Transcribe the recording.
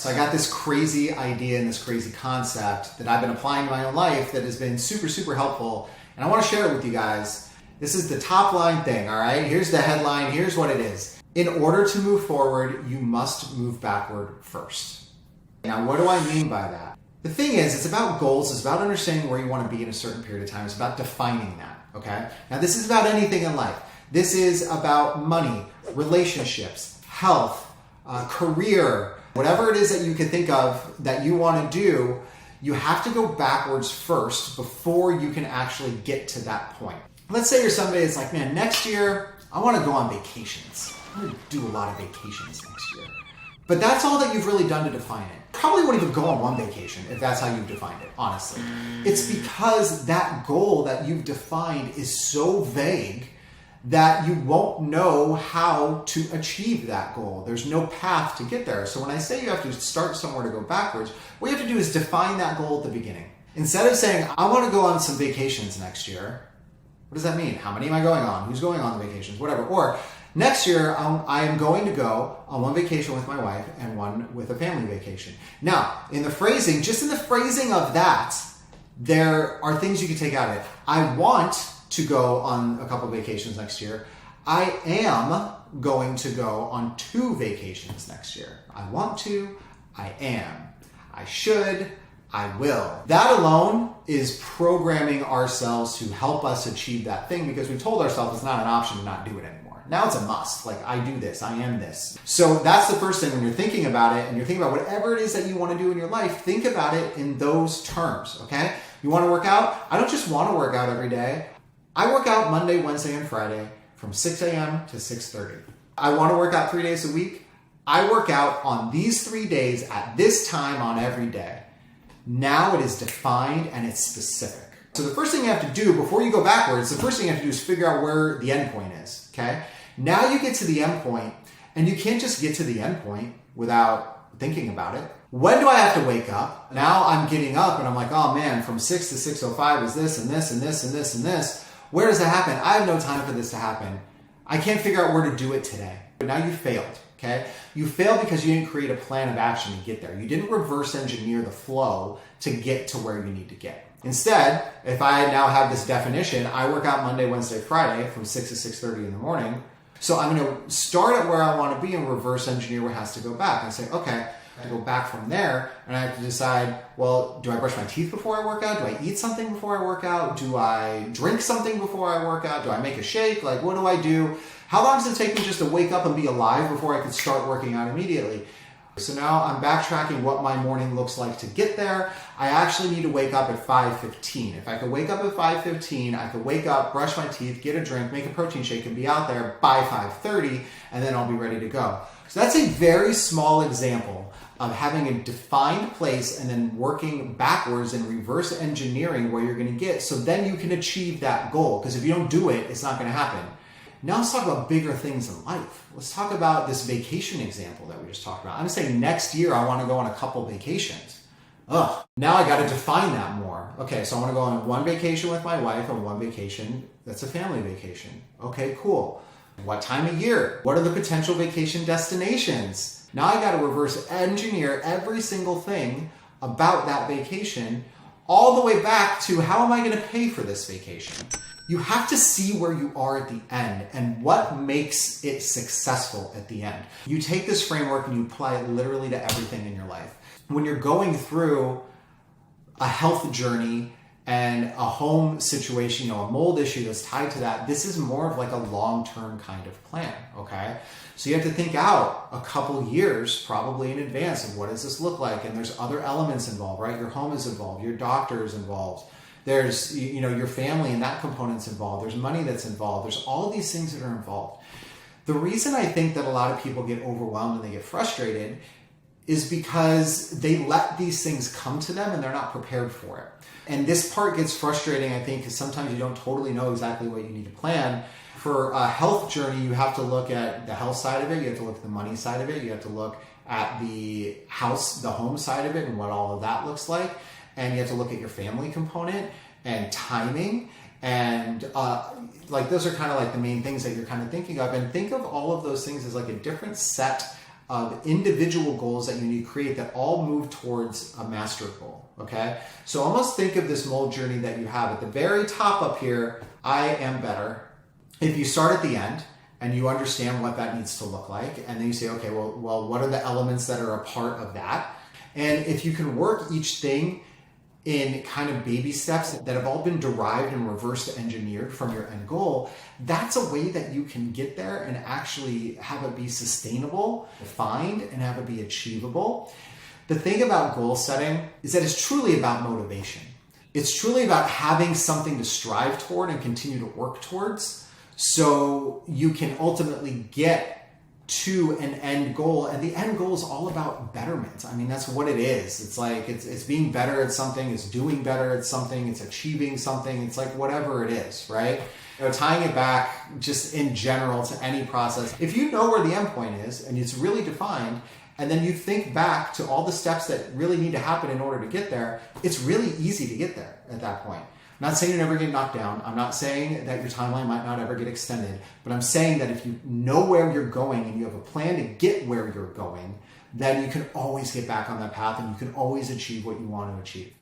So I got this crazy idea and this crazy concept that I've been applying to my own life that has been super, super helpful. And I want to share it with you guys. This is the top line thing, all right? Here's the headline. Here's what it is. In order to move forward, you must move backward first. Now, what do I mean by that? The thing is, it's about goals. It's about understanding where you want to be in a certain period of time. It's about defining that, okay? Now, this is about anything in life. This is about money, relationships, health, career, whatever it is that you can think of that you want to do. You have to go backwards first before you can actually get to that point. Let's say you're somebody that's like, man, next year, I want to go on vacations. I'm going to do a lot of vacations next year. But that's all that you've really done to define it. Probably won't even go on one vacation if that's how you've defined it, honestly. It's because that goal that you've defined is so vague that you won't know how to achieve that goal. There's no path to get there. So when I say you have to start somewhere to go backwards, what you have to do is define that goal at the beginning. Instead of saying, I want to go on some vacations next year, what does that mean? How many am I going on? Who's going on the vacations? Whatever. Or next year, I am going to go on one vacation with my wife and one with a family vacation. Now, in the phrasing, just in the phrasing of that, there are things you can take out of it. I want to go on a couple vacations next year. I am going to go on 2 vacations next year. I want to, I am, I should, I will. That alone is programming ourselves to help us achieve that thing because we told ourselves it's not an option to not do it anymore. Now it's a must. Like, I do this, I am this. So that's the first thing when you're thinking about it and you're thinking about whatever it is that you want to do in your life, think about it in those terms, okay? You want to work out? I don't just want to work out every day. I work out Monday, Wednesday, and Friday from 6 a.m. to 6:30. I want to work out 3 days a week. I work out on these 3 days at this time on every day. Now it is defined and it's specific. So the first thing you have to do before you go backwards, the first thing you have to do is figure out where the end point is, okay? Now you get to the end point, and you can't just get to the end point without thinking about it. When do I have to wake up? Now I'm getting up and I'm like, oh man, from 6 to 6:05 is this and this and this and this and this. Where does that happen? I have no time for this to happen. I can't figure out where to do it today. But now you failed, okay? You failed because you didn't create a plan of action to get there. You didn't reverse engineer the flow to get to where you need to get. Instead, if I now have this definition, I work out Monday, Wednesday, Friday from 6 to 6:30 in the morning. So I'm going to start at where I want to be and reverse engineer what has to go back. And say, okay, I have to go back from there, and I have to decide, well, do I brush my teeth before I work out? Do I eat something before I work out? Do I drink something before I work out? Do I make a shake? Like, what do I do? How long does it take me just to wake up and be alive before I can start working out immediately? So now I'm backtracking what my morning looks like to get there. I actually need to wake up at 5:15. If I could wake up at 5:15, I could wake up, brush my teeth, get a drink, make a protein shake, and be out there by 5:30, and then I'll be ready to go. So that's a very small example of having a defined place and then working backwards and reverse engineering where you're going to get, so then you can achieve that goal. Because if you don't do it, it's not going to happen. Now let's talk about bigger things in life. Let's talk about this vacation example that we just talked about. I'm saying next year I want to go on a couple vacations. Now I got to define that more. Okay, so I want to go on one vacation with my wife and one vacation that's a family vacation. Okay, cool. What time of year? What are the potential vacation destinations? Now I got to reverse engineer every single thing about that vacation all the way back to how am I going to pay for this vacation? You have to see where you are at the end and what makes it successful at the end. You take this framework and you apply it literally to everything in your life. When you're going through a health journey and a home situation, a mold issue that's tied to that, this is more of like a long-term kind of plan, okay? So you have to think out a couple years probably in advance of what does this look like, and there's other elements involved, right? Your home is involved, your doctor is involved, there's your family and that component's involved, there's money that's involved, there's all these things that are involved. The reason I think that a lot of people get overwhelmed and they get frustrated is because they let these things come to them and they're not prepared for it. And this part gets frustrating, I think, because sometimes you don't totally know exactly what you need to plan. For a health journey, you have to look at the health side of it, you have to look at the money side of it, you have to look at the home side of it and what all of that looks like, and you have to look at your family component and timing, and those are kind of like the main things that you're kind of thinking of. And think of all of those things as like a different set of individual goals that you need to create that all move towards a master goal, okay? So almost think of this mold journey that you have. At the very top up here, I am better. If you start at the end and you understand what that needs to look like, and then you say, okay, well, what are the elements that are a part of that? And if you can work each thing in kind of baby steps that have all been derived and reverse engineered from your end goal, that's a way that you can get there and actually have it be sustainable, defined, and have it be achievable. The thing about goal setting is that it's truly about motivation. It's truly about having something to strive toward and continue to work towards so you can ultimately get to an end goal. And the end goal is all about betterment. I mean, that's what it is. It's like, it's being better at something, it's doing better at something, it's achieving something. It's like whatever it is, right? You know, tying it back just in general to any process. If you know where the end point is and it's really defined, and then you think back to all the steps that really need to happen in order to get there, it's really easy to get there at that point. I'm not saying you never get knocked down. I'm not saying that your timeline might not ever get extended, but I'm saying that if you know where you're going and you have a plan to get where you're going, then you can always get back on that path and you can always achieve what you want to achieve.